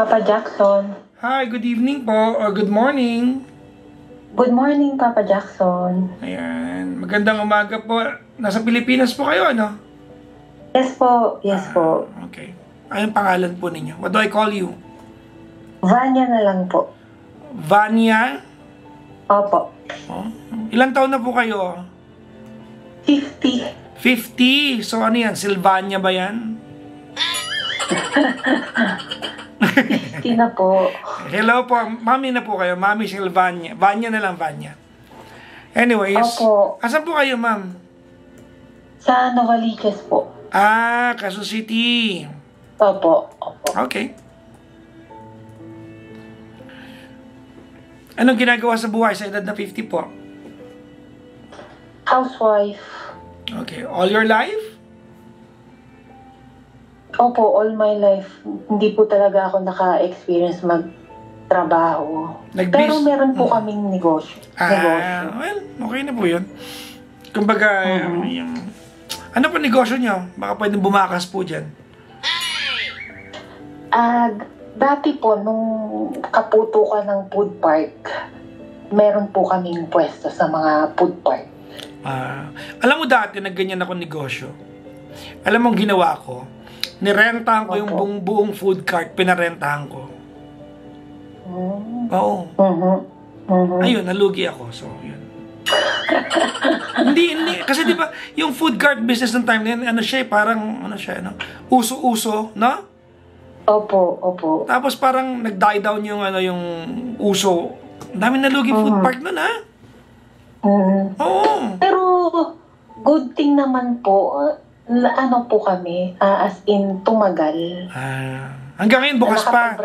Papa Jackson. Hi, good evening po, or good morning. Good morning, Papa Jackson. Ayan, magandang umaga po. Nasa Pilipinas po kayo, ano? Yes po, yes po. Okay. Anong pangalan po ninyo? What do I call you? Vanya na lang po. Vanya? Opo. Oh. Ilang taon na po kayo? 50. 50. So ano yan? Sylvania ba yan? 50 na po. Hello po. Mami na po kayo. Mami Sylvania. Vanya na lang, Vanya. Anyways. Opo. Asan po kayo, ma'am? Sa Novaliches po. Ah, Quezon City. Opo. Opo. Okay. Anong ginagawa sa buhay sa edad na 50 po? Housewife. Okay. All your life? Opo, all my life. Hindi po talaga ako naka-experience magtrabaho. Pero meron po kaming negosyo. Well, okay na po yun. Kumbaga, yung... Ano po negosyo nyo? Baka pwedeng bumakas po dyan. Dati po, nung kaputukan ng food park, meron po kaming pwesto sa mga food park. Alam mo dati, nagganyan ako negosyo. Alam mo ang ginawa ko? Nirentahan ko yung buong food cart, pinarentahan ko. Oo. Ayun, nalugi ako. So, yun. hindi. Kasi di ba, yung food cart business ng time na yun, ano siya, parang, ano siya, ano, uso-uso, no? Opo. Tapos parang nag-die down yung, ano, yung uso. Ang dami nalugi food park nun, ha? Oo. Pero, good thing naman po, ano po kami, as in, tumagal. Hanggang ngayon, bukas pa.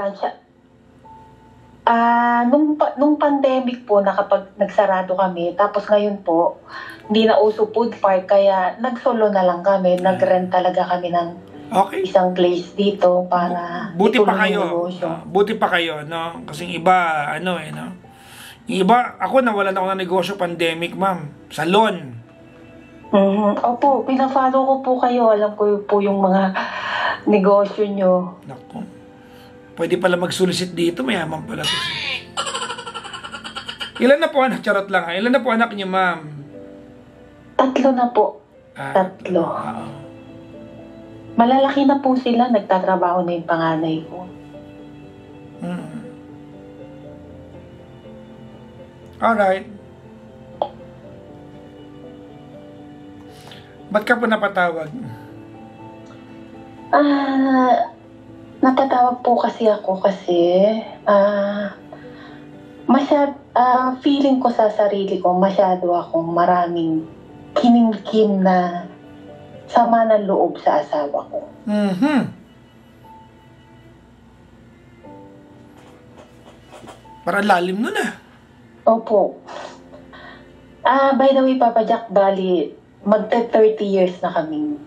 Nung pandemic po, nagsarado kami, tapos ngayon po, hindi na uso food park, kaya nagsolo na lang kami, nag-rent talaga kami ng isang place dito para buti pa kayo. Buti pa kayo, no? Kasi yung iba, ano no? Yung iba, ako nawalan ako ng negosyo pandemic, ma'am. Salon. Opo, pinafollow ko po kayo. Alam ko po yung mga negosyo nyo. Naku. Pwede pala mag-solicit dito, mayaman pala to. Ilan na po anak? Charot lang. Ilan na po anak niyo, ma'am? 3 na po. 3. Malalaki na po sila. Nagtatrabaho na yung panganay ko. Alright. Ba't ka po napatawag? Napatawag po kasi ako kasi feeling ko sa sarili ko masyado akong maraming kinimkim na sama ng loob sa asawa ko. Parang lalim nun ah. Opo. By the way, Papa Jack, bali, magte-30 years na kaming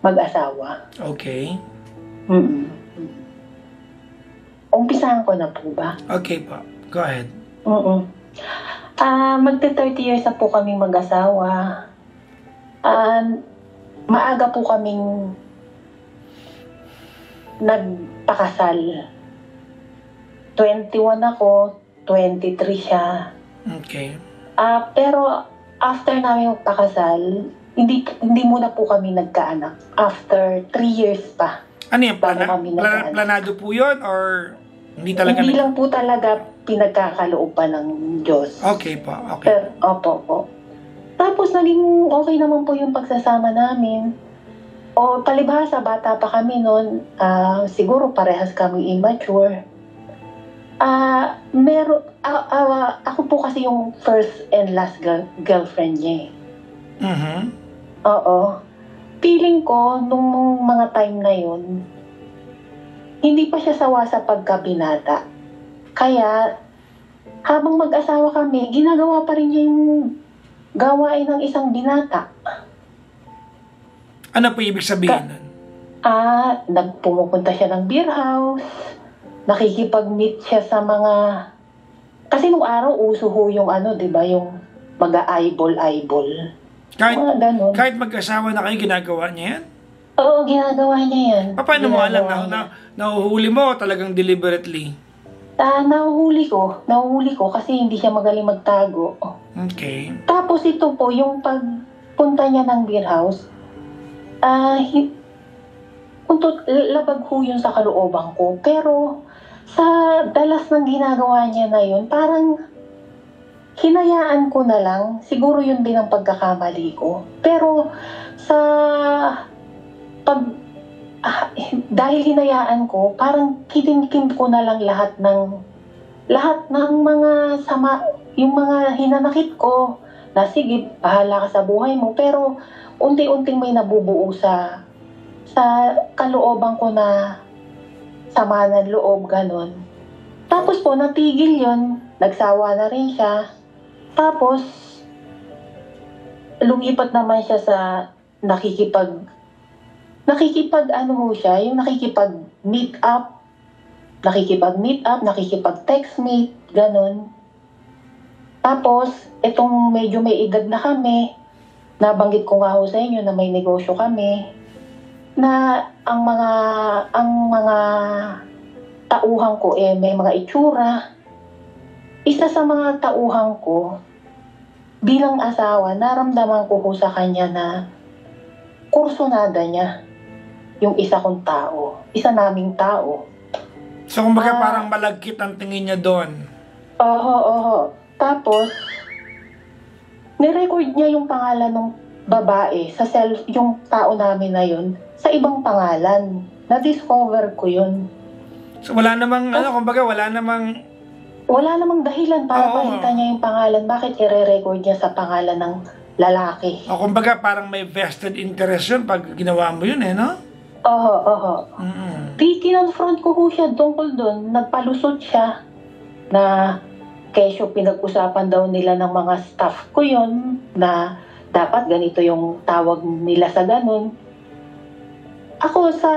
mag-asawa. Okay. Umpisahan ko na po ba? Okay po. Go ahead. Magte-30 years na po kaming mag-asawa. Maaga po kaming nagpakasal. 21 ako, 23 siya. Okay. Pero after namin magpakasal, hindi muna po kami nagkaanak. After 3 years pa. Ano yan? Planado po yun? Or hindi talaga? Hindi lang po talaga pinagkakalooban ng Diyos. Okay po. Okay. Pero, opo. Tapos naging okay naman po yung pagsasama namin. O palibhasa, bata pa kami noon. Siguro parehas kami immature. Ako po kasi yung first and last girlfriend niya eh. Oo. Feeling ko, nung mga time na yun, hindi pa siya sawa sa pagkabinata. Kaya, habang mag-asawa kami, ginagawa pa rin niya yung gawain ng isang binata. Ano po ibig sabihin nun? Pumupunta siya ng beer house, nakikipag-meet siya sa mga... Kasi nung araw, uso ho yung di ba, yung mag-eyeball. Kahit mag-asawa na kayo, ginagawa niya yan? Oo, ginagawa niya yan. Paano mo alam Ginagawa niya. nahuhuli mo talagang deliberately? Nahuhuli ko kasi hindi siya magaling magtago. Okay. Tapos ito po, yung pagpunta niya ng beer house, labag ho yun sa kalooban ko. Pero sa dalas ng ginagawa niya na yun, parang hinayaan ko na lang. Siguro yun din ang pagkakamali ko. Pero dahil hinayaan ko, parang kitimkim ko na lang lahat ng mga sama, yung mga hinanakit ko, na sige, bahala ka sa buhay mo. Pero unti-unting may nabubuo sa kalooban ko na sama ng loob, ganun. Tapos po, natigil yun. Nagsawa na rin siya. Tapos, lumipat naman siya sa nakikipag meet up, nakikipag-text meet, ganun. Tapos, itong medyo may edad na kami, nabanggit ko nga ho sa inyo na may negosyo kami, na ang mga tauhan ko may mga itsura. Isa sa mga tauhan ko, bilang asawa, naramdaman ko ho sa kanya na kursunada niya yung isa kong tao, isa naming tao. So, kumbaga parang malagkit ang tingin niya doon. Oo. Tapos, nirecord niya yung pangalan ng babae sa yung tao namin na yun, sa ibang pangalan. Na-discover ko yun. So, wala namang dahilan para palitan niya yung pangalan. Bakit i-record niya sa pangalan ng lalaki? O, kumbaga parang may vested interest yun pag ginawa mo yun no? Oo. Kinonfront ko siya tungkol doon. Nagpalusot siya na kesyo pinag-usapan daw nila ng mga staff ko yun na dapat ganito yung tawag nila sa ganun. Ako sa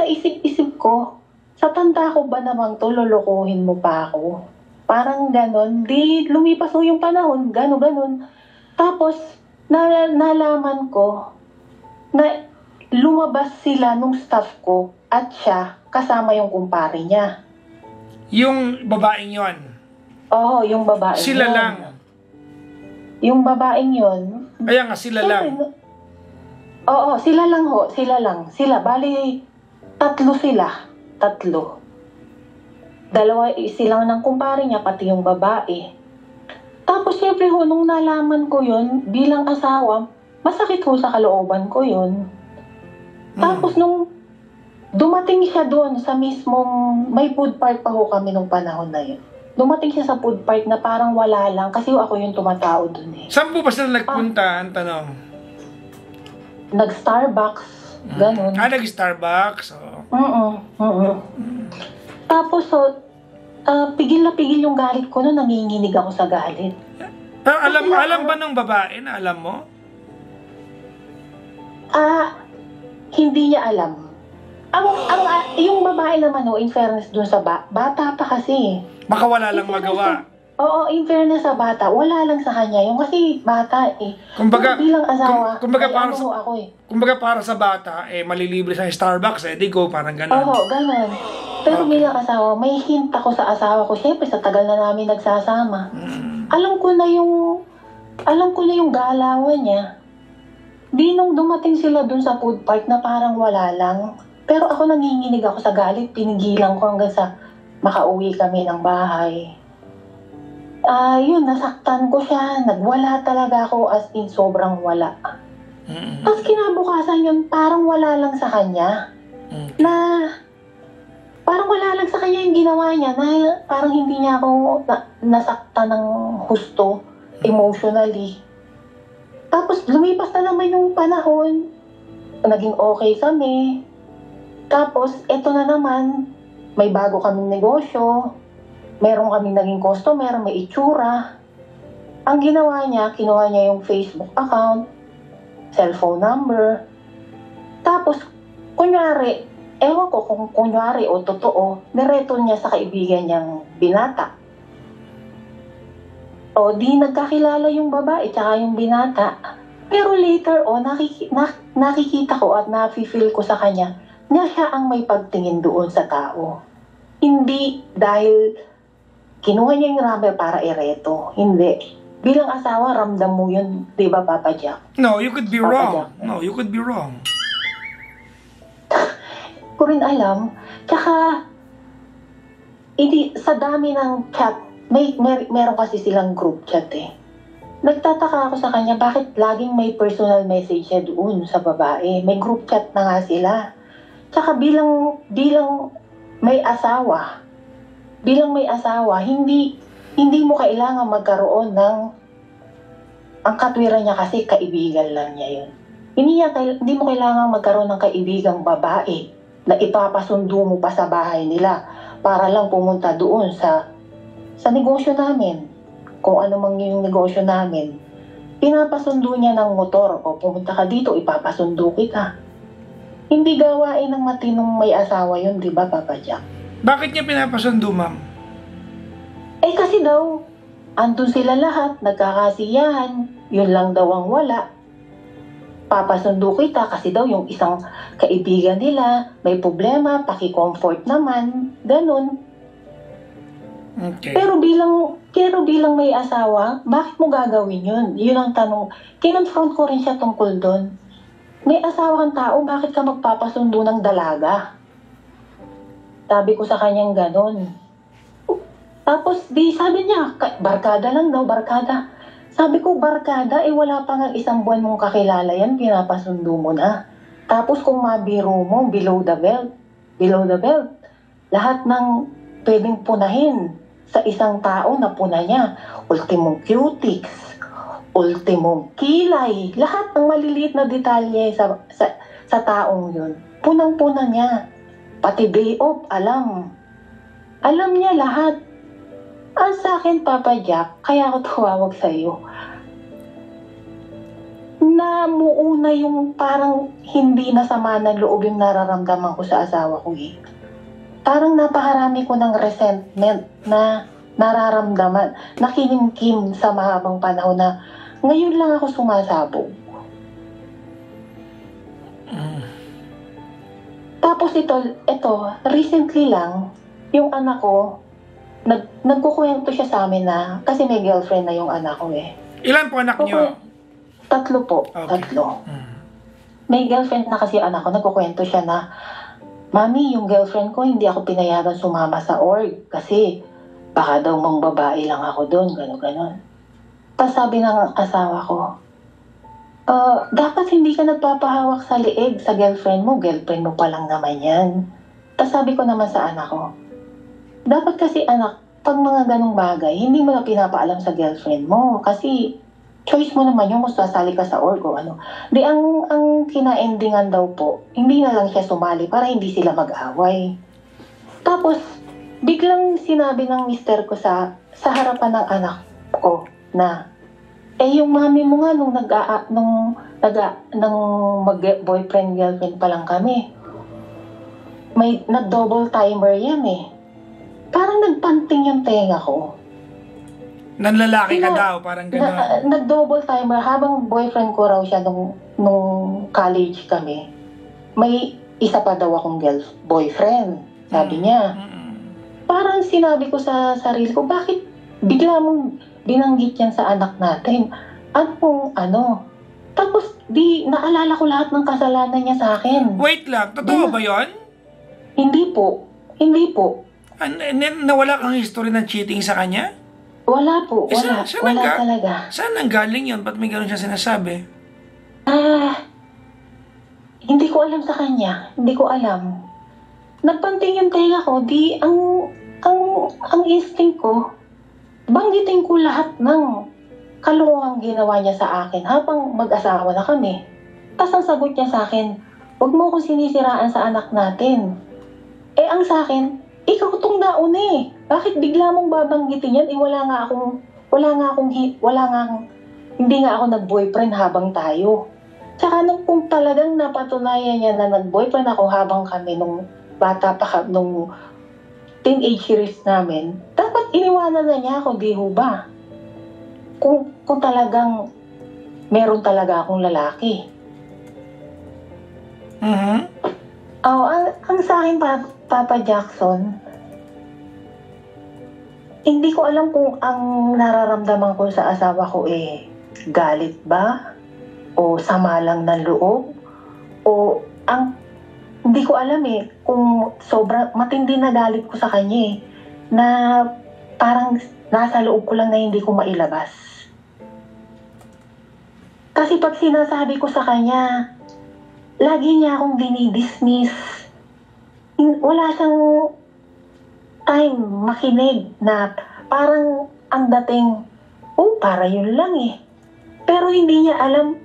isip-isip ko, sa tanda ko ba namang to, lolokohin mo pa ako? Parang ganon. Di lumipas yung panahon, ganon. Tapos, nalaman ko na lumabas sila nung staff ko at siya kasama yung kumpare niya. Yung babaeng yon? Oo, yung babaeng sila yun. Lang? Yung babaeng yon. Kaya nga, sila lang. Oo, sila lang ho. Sila, bali, tatlo. Dalawa silang ng kumpare niya, pati yung babae. Tapos syempre ho, nung nalaman ko yun, bilang asawa, masakit ho sa kalooban ko yun. Tapos nung dumating siya doon sa mismong, may food park pa ho kami nung panahon na yun. Dumating siya sa food park na parang wala lang, kasi ako yung tumatao doon Saan po ba sila nagpunta, ang tanong? Nag-Starbucks, ganun. Nag-Starbucks? Tapos, pigil na pigil yung galit ko noon, nanginginig ako sa galit. Pero alam ba ng babae na alam mo? Hindi niya alam. Yung babae naman, in fairness dun sa bata pa kasi. Baka wala lang magawa. Oo, in fairness sa bata, wala lang sa kanya. Yung kasi bata Kumbaga, bilang asawa, kumbaga para sa bata, malilibre sa Starbucks, di go, parang gano'n. Oo, gano'n. Pero bilang asawa, may hint ako sa asawa ko. Siyempre, sa tagal na namin nagsasama. Alam ko na yung galawan niya. Di nung dumating sila dun sa food park na parang wala lang. Pero ako nanginginig ako sa galit, pinigilan ko hanggang sa makauwi kami ng bahay. Yun, nasaktan ko siya. Nagwala talaga ako, as in sobrang wala. Tapos kinabukasan yun, parang wala lang sa kanya. Parang wala lang sa kanya yung ginawa niya, na parang hindi niya ako nasaktan ng husto, emotionally. Tapos lumipas na naman yung panahon, naging okay kami. Tapos eto na naman, may bago kaming negosyo, meron kaming naging customer, may itsura. Ang ginawa niya, kinuha niya yung Facebook account, cellphone number. Tapos, kunyari, ewan ko kung kunyari o totoo, nireto niya sa kaibigan niyang binata. O di nagkakilala yung babae tsaka yung binata. Pero later on, nakikita ko at nafe-feel ko sa kanya na siya ang may pagtingin doon sa tao. Hindi dahil kinuha niya yung number para ireto. Hindi. Bilang asawa, ramdam mo yun, di ba, Papa Jack? No, you could be wrong. Jack. No, you could be wrong. Ko rin alam. Tsaka, sa dami ng chat, meron kasi silang group chat eh. Nagtataka ako sa kanya, bakit laging may personal message siya doon sa babae? May group chat na nga sila. Tsaka bilang may asawa, hindi mo kailangan magkaroon ng, ang katwiran niya kasi kaibigan lang niya yun. Hindi mo kailangan magkaroon ng kaibigang babae na ipapasundo mo pa sa bahay nila para lang pumunta doon sa negosyo namin. Kung ano mang yung negosyo namin, pinapasundo niya ng motor o pumunta ka dito, ipapasundo kita. Hindi gawain ng matinong may asawa yun, di ba, Papa Jack? Bakit niya pinapasundo, ma'am? Kasi daw, andun sila lahat, nagkakasiyahan, yun lang daw ang wala. Papasundo kita kasi daw yung isang kaibigan nila, may problema, paki-comfort naman, ganun. Okay. Pero bilang may asawa, bakit mo gagawin yun? Yun ang tanong. Kinonfront ko rin siya tungkol doon. May asawa kang tao, bakit ka magpapasundo ng dalaga? Sabi ko sa kanyang ganun. Tapos sabi niya, barkada lang daw, barkada. Sabi ko, barkada, wala pa nga isang buwan mong kakilala yan, pinapasundo mo na. Tapos kung mabiro mo, below the belt, lahat ng pwedeng punahin sa isang tao na puna niya. Ultimong cutics, ultimong kilay, lahat ng maliliit na detalye sa taong yun. Punang-puna niya. Pati day off, alam. Alam niya lahat. Ang sa akin, Papa Jack, kaya ako tumawag sa'yo. Namuuna yung parang hindi nasama ng loob yung nararamdaman ko sa asawa ko eh. Parang napakarami ko ng resentment na nararamdaman, nakinimkim sa mahabang panahon na ngayon lang ako sumasabog. Tapos ito, recently lang, yung anak ko, nagkukwento siya sa amin na, kasi may girlfriend na yung anak ko eh. Ilan po anak niyo? 3 po, Okay. 3. May girlfriend na kasi anak ko, nagkukwento siya na, Mami, yung girlfriend ko, hindi ako pinayagan sumama sa org kasi baka daw mang babae lang ako doon, gano'n. Tapos sabi ng asawa ko, dapat hindi ka nagpapahawak sa liig sa girlfriend mo pa lang naman yan. Tapos sabi ko naman sa anak ko, dapat kasi anak, pag mga ganong bagay, hindi mo na pinapaalam sa girlfriend mo kasi choice mo naman yung kung sasali ka sa org o ano. Di ang kina-endingan daw po, hindi na lang siya sumali para hindi sila mag-away. Tapos, biglang sinabi ng mister ko sa harapan ng anak ko na, yung mami mo nga nung mag-boyfriend, girlfriend pa lang kami, may nag-double timer yan eh. Parang nagpanting yung tenga ko. Nanlalaki ka daw, parang gano'n. Nag-double timer habang boyfriend ko raw siya nung college kami. May isa pa daw akong boyfriend, sabi niya. Parang sinabi ko sa sarili ko, bakit bigla mong binanggit yan sa anak natin? Ano? Tapos naalala ko lahat ng kasalanan niya sa akin. Wait lang, totoo ba yun? Hindi po. Nawala kang history ng cheating sa kanya? Wala po, wala talaga. Saan nanggaling yun? Ba't may gano'n siya sinasabi? Hindi ko alam sa kanya. Hindi ko alam. Nagpanting yung tenga ko, ang instinct ko, banggitin ko lahat ng kaluwang ginawa niya sa akin habang mag-asawa na kami. Tapos ang sagot niya sa akin, huwag mo akong sinisiraan sa anak natin. Ang sa akin, ikaw tong nauna eh. Bakit bigla mong babanggitin yan? Hindi nga ako nag-boyfriend habang tayo. Tsaka kung talagang napatunayan niya na nag-boyfriend ako habang kami nung bata pa, nung teenage years namin, dapat iniwanan na niya ako, di ho ba? Kung talagang meron talaga akong lalaki. Oh, ang sa akin, Papa Jackson, hindi ko alam kung ang nararamdaman ko sa asawa ko galit ba? O sama lang ng loob? O hindi ko alam kung sobrang matindi na galit ko sa kanya na parang nasa loob ko lang na hindi ko mailabas. Kasi pag sinasabi ko sa kanya, lagi niya akong dinidismiss. Wala siyang time makinig na parang ang dating, para yun lang Pero hindi niya alam,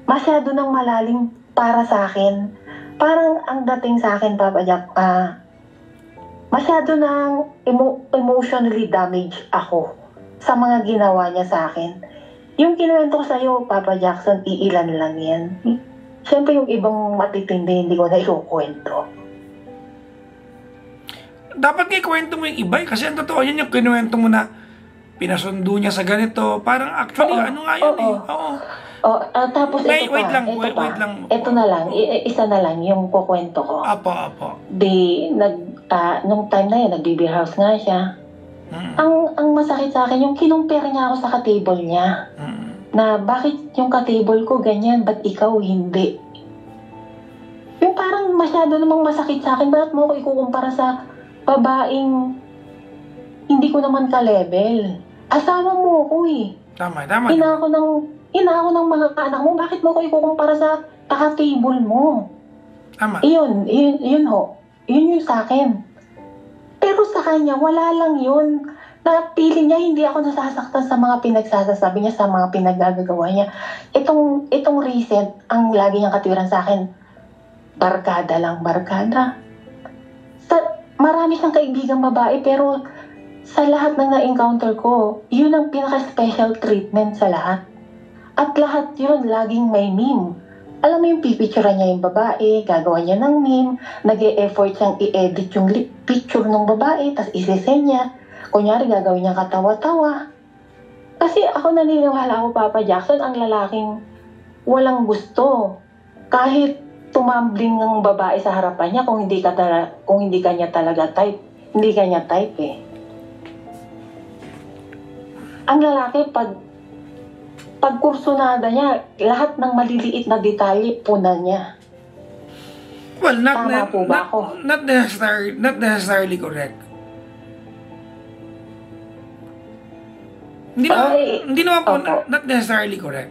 masyado nang malalim para sa akin. Parang ang dating sa akin, Papa Jack, masyado nang emotionally damaged ako sa mga ginawa niya sa akin. Yung kinuwento ko sa'yo, Papa Jackson, iilan lang yan. Siyempre yung ibang matitindi, hindi ko na ikukwento. Dapat nga ikwento mo yung iba kasi ang totoo yan yung kinuwento mo na pinasundo niya sa ganito. Parang actually, ano nga yun Oo. Tapos wait lang. Ito na lang, isa na lang yung kukwento ko. Apo. Nung time na yun, nag-BB house nga siya. Ang masakit sa akin, yung kinumpare niya ako sa ka-table niya. Na bakit yung ka-table ko ganyan, ba't ikaw hindi? Yung parang masyado namang masakit sa akin, bakit mo ako ikukumpara sa babaeng hindi ko naman ka-level? Asawa mo ako Tama. Ina ako ng mga anak mo, bakit mo ako ikukumpara sa ka-table mo? Tama. Yun ho. Yun yung sa akin. Pero sa kanya, wala lang yun. Na feeling niya, hindi ako nasasaktan sa mga pinagsasabi niya, sa mga pinaggagawa niya. Itong recent, ang lagi niyang katwiran sa akin, barkada lang, barkada. Marami siyang kaibigang babae, pero sa lahat ng na-encounter ko, yun ang pinaka-special treatment sa lahat. At lahat yun, laging may meme. Alam mo yung pipicturean niya yung babae, gagawa niya ng meme, nag-e-effort siyang i-edit yung picture ng babae, tas isesend niya. Kunyari, gagawin niya katawa-tawa. Kasi ako naniniwala ako, Papa Jackson, ang lalaking walang gusto. Kahit tumambling ng babae sa harapan niya, kung hindi kanya talaga type, hindi kanya type Ang lalaki, pag kursunada niya, lahat ng maliliit na detalye, punan niya. Well, Tama po ba ako? Not necessarily correct. Hindi naman po, not necessarily correct.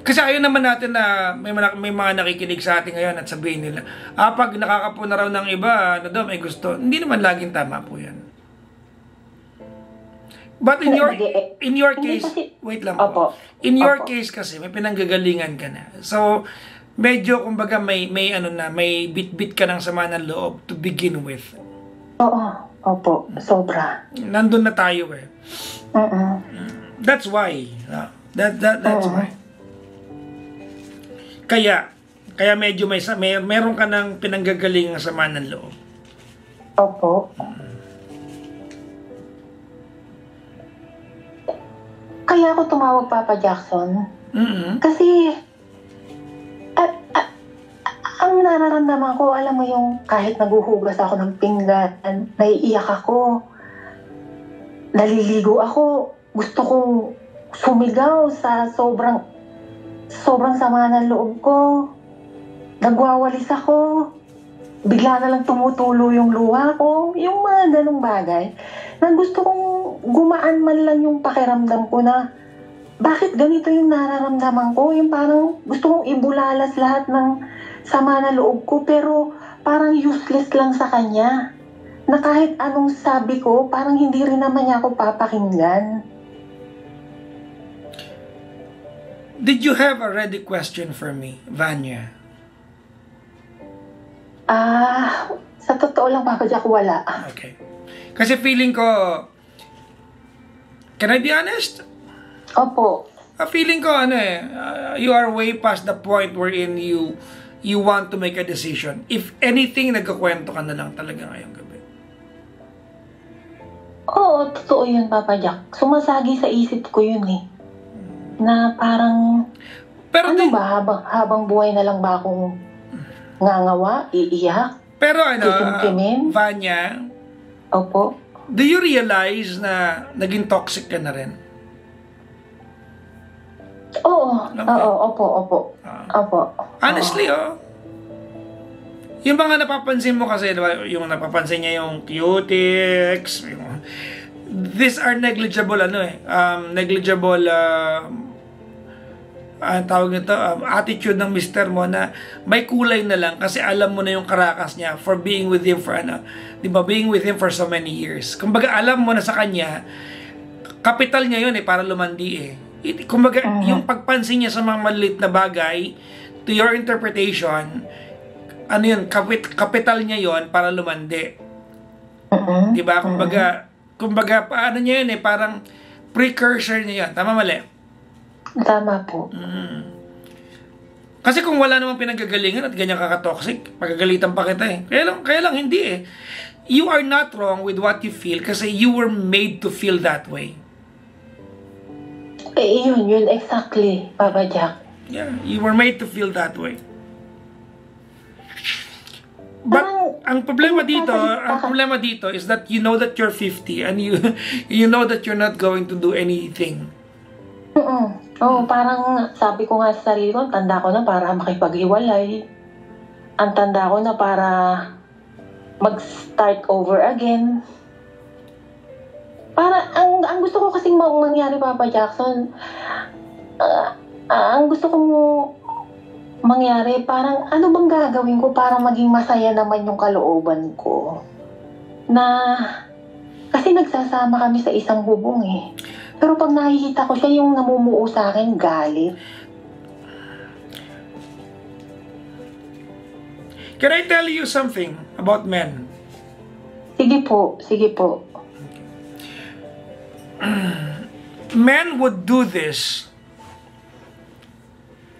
Kasi ayaw naman natin na may mga nakikinig sa atin ngayon at sabihin nila, pag nakakapo na raw ng iba, may gusto. Hindi naman laging tama po yan. But in your case, wait lang po. In your case kasi may pinanggagalingan ka na. So medyo kumbaga may bit-bit ka ng sama ng loob to begin with. Opo, sobra. Nandun na tayo That's why. That's why. Kaya medyo meron ka ng pinanggagalingan sama ng loob. Opo. Kaya ako tumawag, Papa Jackson. Kasi, ang nararamdaman ko, alam mo yung kahit naguhugas ako ng pinggan, naiiyak ako, naliligo ako, gusto kong sumigaw sa sobrang sama ng loob ko, nagwawalis ako, bigla na lang tumutulo yung luha ko, yung mga ganong bagay, na gusto kong gumaan man lang yung pakiramdam ko na bakit ganito yung nararamdaman ko, yung parang gusto kong ibulalas lahat ng sama na loob ko, pero parang useless lang sa kanya, na kahit anong sabi ko, parang hindi rin naman niya ako papakinggan. Did you have a ready question for me, Vanya? Sa totoo lang, Papa Jack, wala. Okay. Kasi feeling ko, can I be honest? Opo. Feeling ko, you are way past the point wherein you want to make a decision. If anything, nagkakwento ka na lang talaga ngayong gabi. Oo, totoo yun, Papa Jack. Sumasagi sa isip ko yun Na parang, pero ano ba, habang buhay na lang ba akong ngangawa, iiyak, pero kisimkimin? Vanya, Opo. do you realize na naging toxic ka na rin? Oo, Okay. oo, opo. Opo. Honestly, yung mga napapansin mo kasi, diba, yung napapansin niya yung cutics, these are negligible, negligible, tawag nito, attitude ng mister mo na may kulay na lang kasi alam mo na yung karakas niya for being with him for, being with him for so many years. Kumbaga, alam mo na sa kanya, kapital niya yun para lumandi Kumbaga, yung pagpansin niya sa mga maliit na bagay, to your interpretation, kapital niya yon para lumandi. Diba? Kumbaga, paano niya yun parang precursor niya yun. Tama, mali? Tama po. Kasi kung wala namang pinagagalingan at ganyan kakatoxic, pagagalitan pa kita Kaya lang hindi You are not wrong with what you feel kasi you were made to feel that way. Yun, exactly, Papa Jack. Yeah, you were made to feel that way. But ang problema dito is that you know that you're 50 and you know that you're not going to do anything. Parang sabi ko nga sa sarili ko, tanda ko na para makipaghiwalay. Ang tanda ko na para mag-start over again. Para, ang gusto ko kasing mangyari, Papa Jackson, ang gusto kong mangyari, parang ano bang gagawin ko para maging masaya naman yung kalooban ko? Kasi nagsasama kami sa isang bubong Pero pag nakikita ko siya, yung namumuo sa akin, galit. Can I tell you something about men? Sige po. Men would do this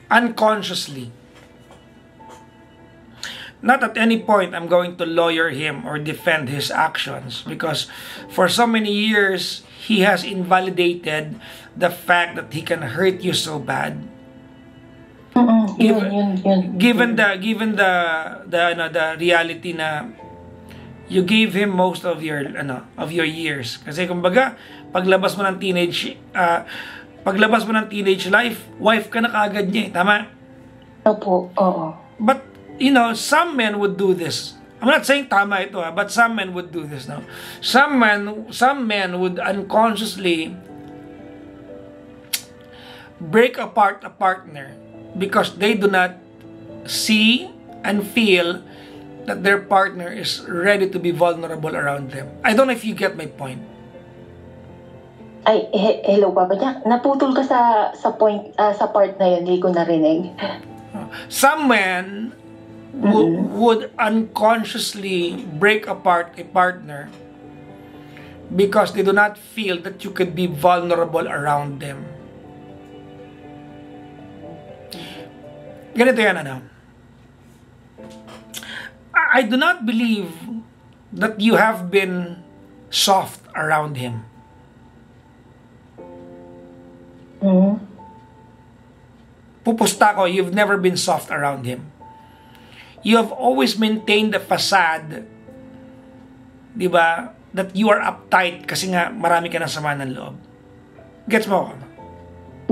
unconsciously. Not at any point I'm going to lawyer him or defend his actions because for so many years he has invalidated the fact that he can hurt you so bad. Given the reality na you gave him most of your years. Kasi kumbaga paglabas mo ng teenage life, wife ka na kaagad niya tama? Opo, oo. But some men would do this. I'm not saying tama ito but some men would do this now. Some men would unconsciously break apart a partner because they do not see and feel that their partner is ready to be vulnerable around them. I don't know if you get my point. Ay, hello, Papa Jack. Naputol ka sa point, sa part na yun. Hindi ko narinig. Some men would unconsciously break apart a partner because they do not feel that you could be vulnerable around them. Ganito yan, I do not believe that you have been soft around him. Pupusta ko, you've never been soft around him. You have always maintained the facade, di ba, that you are uptight kasi nga marami ka ng sama ng loob. Gets mo ako?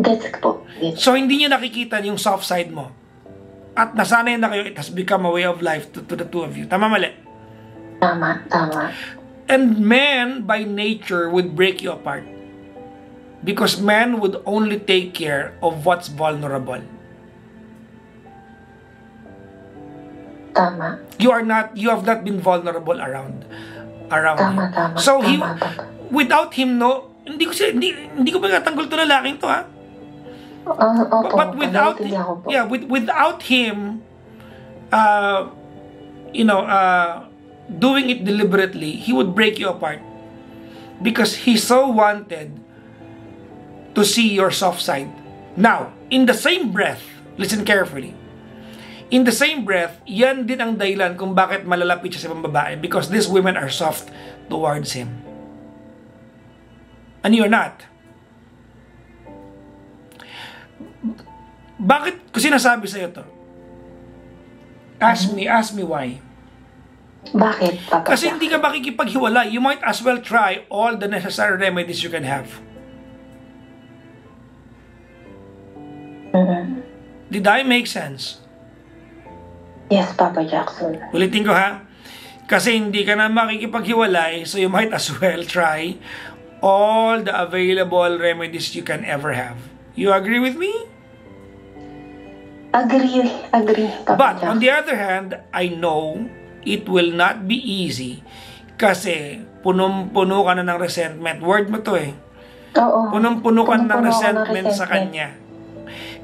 Gets po. Yes. So, hindi niyo nakikita yung soft side mo. At nasanay na kayo, it has become a way of life to the two of you. Tama, mali? Tama. And men, by nature, would break you apart. Because men would only take care of what's vulnerable. Tama. You have not been vulnerable around him. Tama. So without him, hindi ko magatanggol to lalaking to Opo, but without him, doing it deliberately, he would break you apart because he so wanted to see your soft side. Now, in the same breath, listen carefully. In the same breath, yan din ang dahilan kung bakit malalapit siya sa ibang babae because these women are soft towards him. And you're not. Bakit ko sinasabi sa'yo to? Ask me why. Bakit, Papa Kasi Jack? hindi ka makikipaghiwalay. You might as well try all the necessary remedies you can have. Did I make sense? Yes, Papa Jackson. Ulitin ko ha. Kasi hindi ka na makikipaghiwalay, so you might as well try all the available remedies you can ever have. You agree with me? Agree, Papa But Jackson. on the other hand, I know it will not be easy kasi punong-puno ka na ng resentment. Word mo to eh. Oo. Punong-puno ka ng Punong-puno ako ng resentment sa kanya.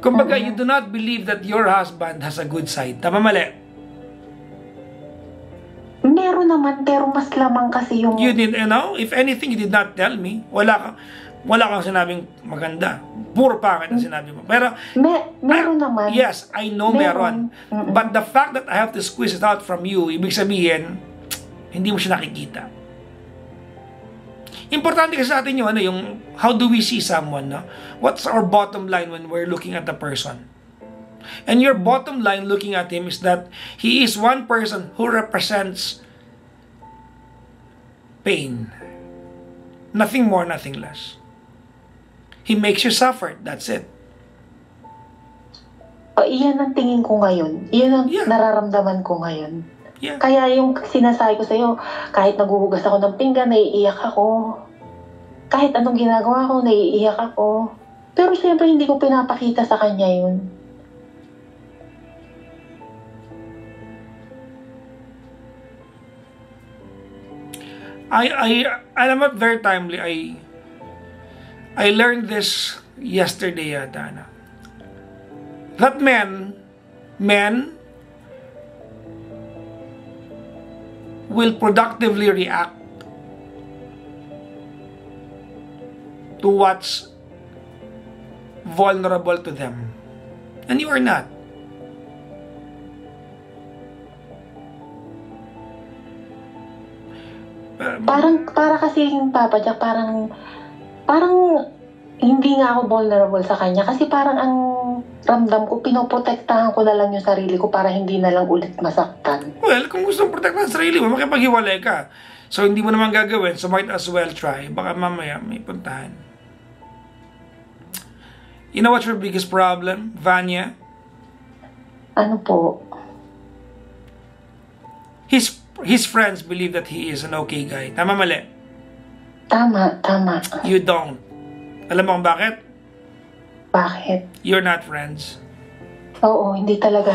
Kumbaga, you do not believe that your husband has a good side. Tama mali? Meron naman, pero mas lamang kasi yung... You know, if anything, you did not tell me. Wala kang sinabing maganda. Puro pangit ang sinabi mo. Pero, meron naman. yes, I know meron. But the fact that I have to squeeze it out from you, ibig sabihin, hindi mo siya nakikita. Importante kasi sa atin yung how do we see someone, no? What's our bottom line when we're looking at the person? And your bottom line looking at him is that he is one person who represents pain. Nothing more, nothing less. He makes you suffer. That's it. Iyan ang tingin ko ngayon. Iyan ang nararamdaman ko ngayon. Yeah. Kaya yung sinasabi ko sa'yo, kahit naguhugas ako ng pinggan, naiiyak ako. Kahit anong ginagawa ko, naiiyak ako. Pero siyempre hindi ko pinapakita sa kanya yun. Alam mo, very timely, I learned this yesterday, Dana. That men will productively react to what's vulnerable to them. And you are not. Para kasi Papa Jack, parang hindi nga ako vulnerable sa kanya kasi parang ang ramdam ko, pinoprotektahan ko na lang yung sarili ko para hindi na lang ulit masaktan. Well, kung gusto mong protektahan sa sarili mo, makipaghiwalay ka. So, hindi mo naman gagawin, so might as well try. Baka mamaya may puntahan. You know what's your biggest problem, Vanya? Ano po? His friends believe that he is an okay guy. Tama, mali? Tama. You don't. Alam mo kung bakit? Bakit? You're not friends. Oo, hindi talaga.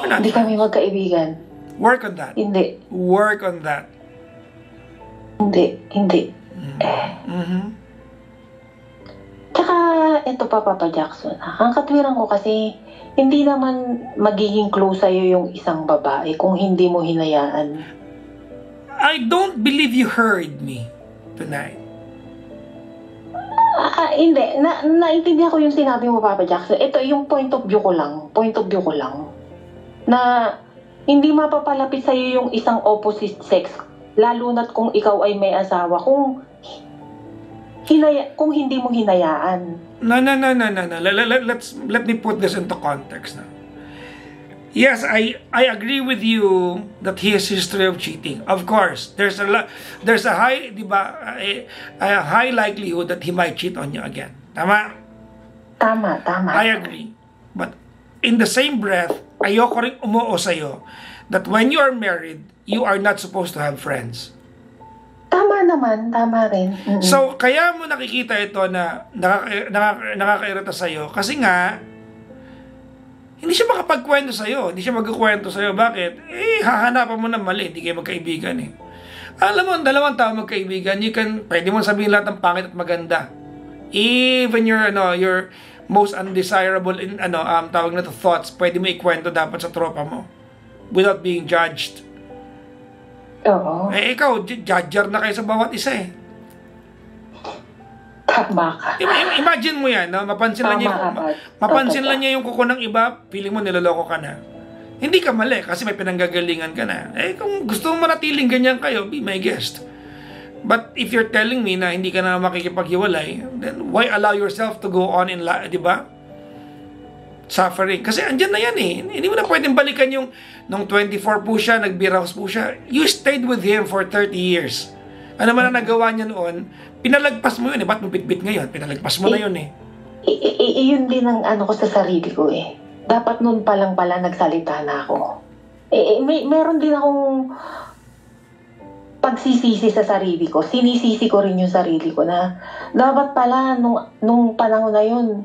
Hindi kami magkaibigan. Work on that. Hindi. Work on that. Hindi. Tsaka, ito pa, Papa Jackson. Ang katwiran ko kasi, hindi naman magiging close sa'yo yung isang babae kung hindi mo hinayaan. I don't believe you heard me tonight. Hindi. Naintindihan ko yung sinabi mo, Papa Jackson. Ito yung point of view ko lang. Na hindi mapapalapit sa'yo yung isang opposite sex. Lalo na't kung ikaw ay may asawa. Kung hindi mo hinayaan. No. Let me put this into context now. Yes, I agree with you that he has history of cheating. Of course, there's a high, di ba, a high likelihood that he might cheat on you again. Tama? Tama. I agree. But in the same breath, ayoko rin umuo sa'yo that when you are married, you are not supposed to have friends. Tama naman, tama rin. So, kaya mo nakikita ito na nakakairita sa'yo kasi nga, hindi siya makapagkwento sa'yo. Hindi siya magkukwento sa'yo. Bakit? Hahanapan mo na mali. Hindi kayo magkaibigan eh. Alam mo, dalawang tao magkaibigan, pwede mo sabihin lahat ng pangit at maganda. Even your most undesirable tawag na to thoughts, pwede mo ikwento dapat sa tropa mo. Without being judged. Oo. Ikaw, judger na kayo sa bawat isa eh. Tama ka. Imagine mo yan, no? Mapansin lang niya yung kuko ng iba, feeling mo niloloko ka na. Hindi ka mali kasi may pinanggagalingan ka na. Kung gusto mo manatiling ganyan kayo, be my guest. But if you're telling me na hindi ka na makikipaghiwalay, then why allow yourself to go on in life, di ba? suffering. Kasi andyan na yan eh. Hindi mo na pwedeng balikan yung nung 24 po siya, nag-beer-house po siya. You stayed with him for 30 years. Ano man ang nagawa niya noon, pinalagpas mo yun eh. Ba't mo bitbit ngayon? Pinalagpas mo na yun eh. Yun din ang ano ko sa sarili ko eh. Dapat noon pa lang pala nagsalita na ako. Meron din akong pagsisisi sa sarili ko. Sinisisi ko rin yung sarili ko na dapat pala nung panahon na yun,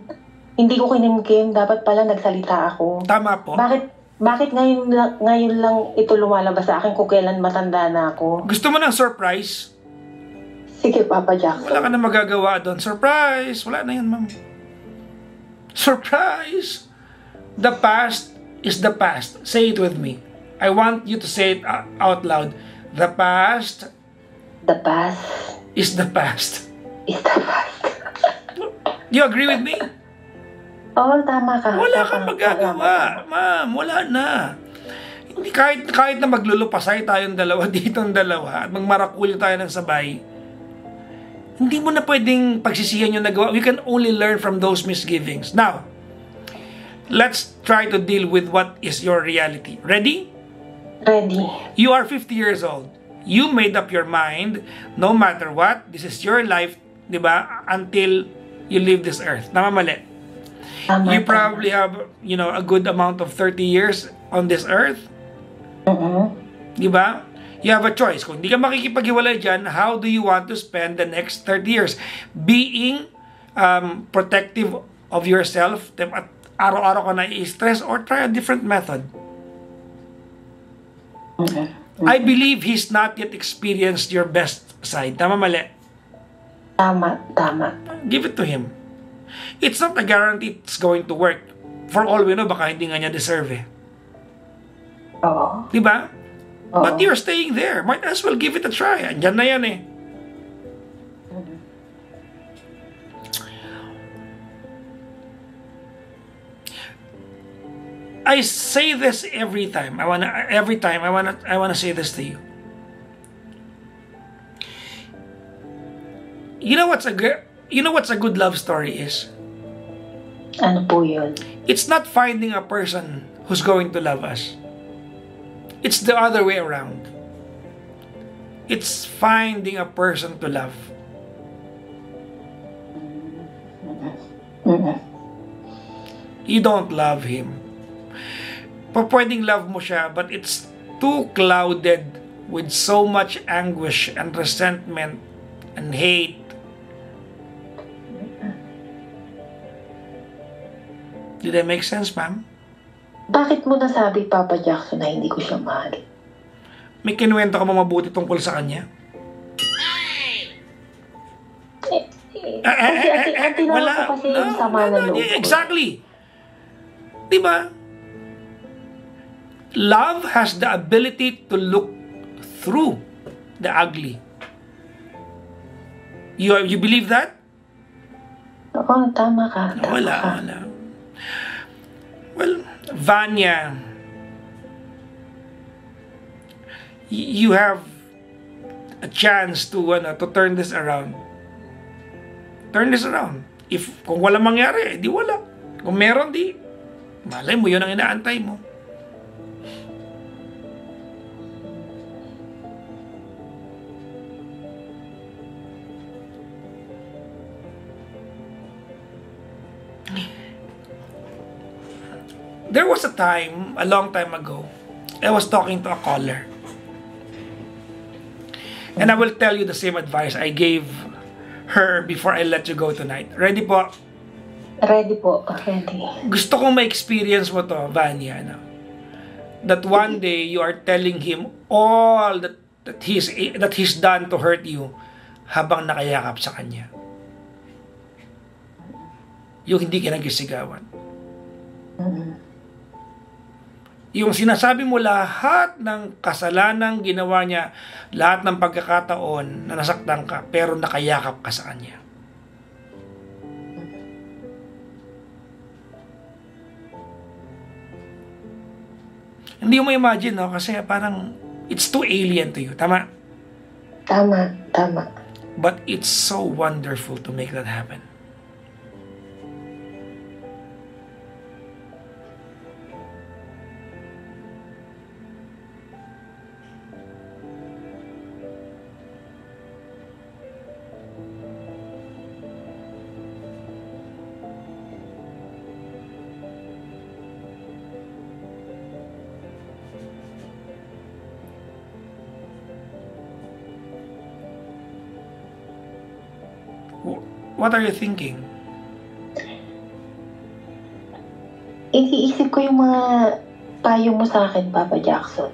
hindi ko kinimkim, dapat pala nagsalita ako. Tama po. Bakit ngayon lang ito lumalabas sa akin kung kailan matanda na ako? Gusto mo ng surprise? Sige, Papa Jackson. Wala ka na magagawa doon. Surprise! Wala na yan, ma'am. Surprise! The past is the past. Say it with me. I want you to say it out loud. The past... The past... is the past. Is the past. You agree with me? Oo, tama ka. Wala kang magagawa. Ma'am, wala na. Hindi, kahit na maglulupasay tayong dalawa, ditong dalawa, at magmarakulyo tayo ng sabay, hindi mo na pwedeng pagsisihan yung nagawa. We can only learn from those misgivings. Now, let's try to deal with what is your reality. Ready? Ready. You are 50 years old. You made up your mind, no matter what, this is your life, di ba, until you leave this earth. Tama, mali? You probably have, a good amount of 30 years on this earth. Di ba? You have a choice. Kung hindi ka makikipaghiwalay dyan, how do you want to spend the next 30 years? Being protective of yourself, at araw-araw ka na i-stress, or try a different method. I believe he's not yet experienced your best side. Tama, mali? Tama. Give it to him. It's not a guarantee it's going to work. For all we know, baka hindi nga niya deserve eh. Oo. Diba? Oo. But you're staying there. Might as well give it a try. Andyan na yan eh. I say this every time. I wanna say this to you. You know what's a good love story is? Ano po yun? It's not finding a person who's going to love us. It's the other way around. It's finding a person to love. You don't love him. Pwedeng love mo siya, but it's too clouded with so much anguish and resentment and hate. Did that make sense, ma'am? Bakit mo nasabi, Papa Jackson, na hindi ko siya mahal? May kinuwento ka ba mabuti tungkol sa kanya? Kasi Wala. ko kasi yung sama na loob ko. Exactly. Diba? Love has the ability to look through the ugly. You believe that? Oo, tama ka. Wala. Well, Vanya, you have a chance to turn this around. Turn this around. Kung wala mangyari, di wala. Kung meron, di malay mo, yun ang inaantay mo. There was a time, a long time ago, I was talking to a caller. And I will tell you the same advice I gave her before I let you go tonight. Ready po? Ready po. Ready. Gusto kong ma-experience mo to, Vanya. No? That one day, you are telling him all that he's done to hurt you habang nakayakap sa kanya. Yung hindi ka nagisigawan. Yung sinasabi mo lahat ng kasalanang ginawa niya, lahat ng pagkakataon na nasaktan ka, pero nakayakap ka sa kanya. Hindi mo imagine, no? Kasi parang it's too alien to you. Tama? Tama. But it's so wonderful to make that happen. What are you thinking? Iniisip ko yung mga payo mo sa akin, Papa Jackson.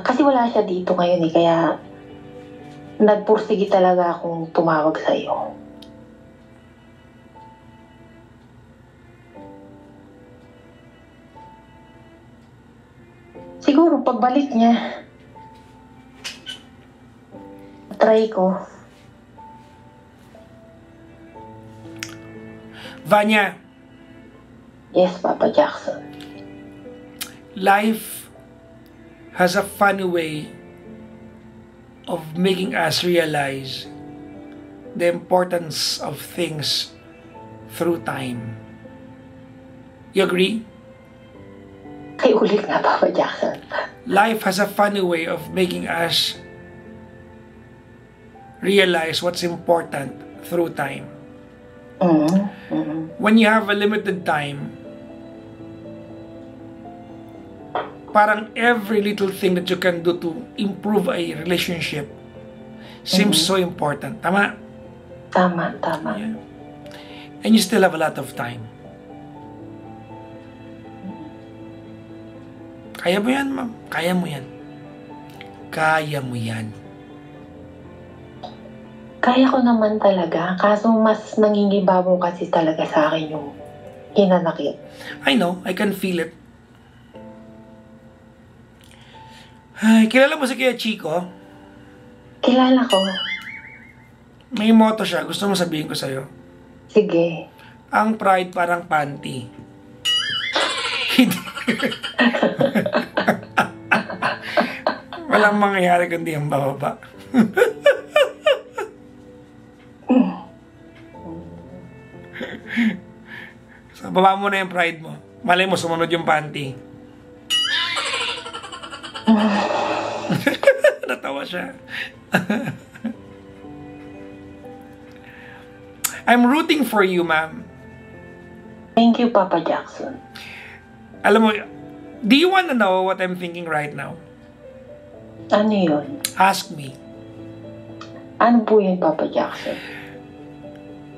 Kasi wala siya dito ngayon kaya nagpursige talaga akong tumawag sa'yo. Siguro pagbalik niya, try ko. Vanya. Yes, Papa Jackson. Life has a funny way of making us realize the importance of things through time. You agree? Ay, ulit na, Papa Jackson. Life has a funny way of making us realize what's important through time. When you have a limited time, parang every little thing that you can do to improve a relationship seems so important. Tama? Tama. Yeah. And you still have a lot of time. Kaya mo yan, ma'am. Kaya mo yan. Kaya mo yan. Kaya ko naman talaga. Kaso mas nangingibabaw kasi talaga sa akin yung hinanakit. I know. I can feel it. Ay, kilala mo si Kuya Chico? Kilala ko. May motto siya. Gusto mo sabihin ko sa'yo? Sige. Ang pride parang panty. Hindi. Walang mangyayari kundi ang bababa. So, baba mo na yung pride mo. Malay mo, sumunod yung panty. Natawa siya. I'm rooting for you, ma'am. Thank you, Papa Jackson. Alam mo, do you want to know what I'm thinking right now? Ano yun? Ask me. Ano po yun, Papa Jackson?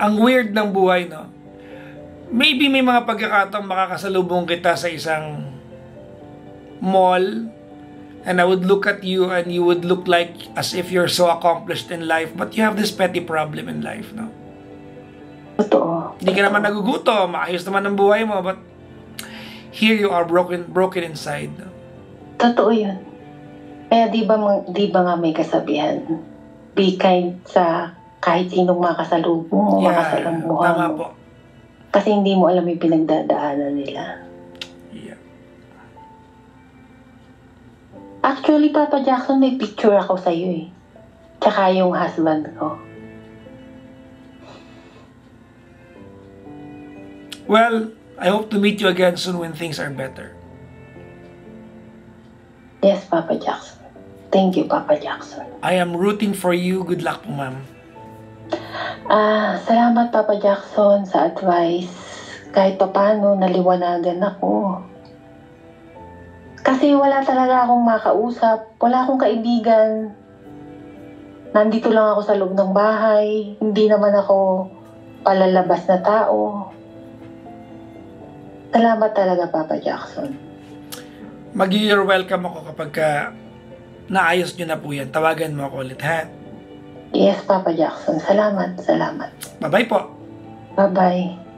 Ang weird ng buhay, no? Maybe may mga pagkakataong makakasalubong kita sa isang mall and I would look at you and you would look like as if you're so accomplished in life but you have this petty problem in life, no? Totoo. Hindi ka naman nagugutom, maayos naman ang buhay mo, but here you are broken inside. No? Totoo yun. Kaya di ba nga may kasabihan, be kind sa kahit sinong makasalubong mo, makasalamuhan tama mo. po. Kasi hindi mo alam yung pinagdadaanan nila. Yeah. Actually, Papa Jackson, may picture ako sa'yo Tsaka yung husband ko. Well, I hope to meet you again soon when things are better. Yes, Papa Jackson. Thank you, Papa Jackson. I am rooting for you. Good luck po, ma'am. Salamat, Papa Jackson, sa advice. Kahit paano, naliwanagan ako. Kasi wala talaga akong makausap. Wala akong kaibigan. Nandito lang ako sa loob ng bahay. Hindi naman ako palalabas na tao. Salamat talaga, Papa Jackson. Mag-you're welcome ako kapag naayos nyo na po yan. Tawagan mo ako ulit, ha? Yes, Papa Jackson. Salamat. Bye-bye po. Bye-bye.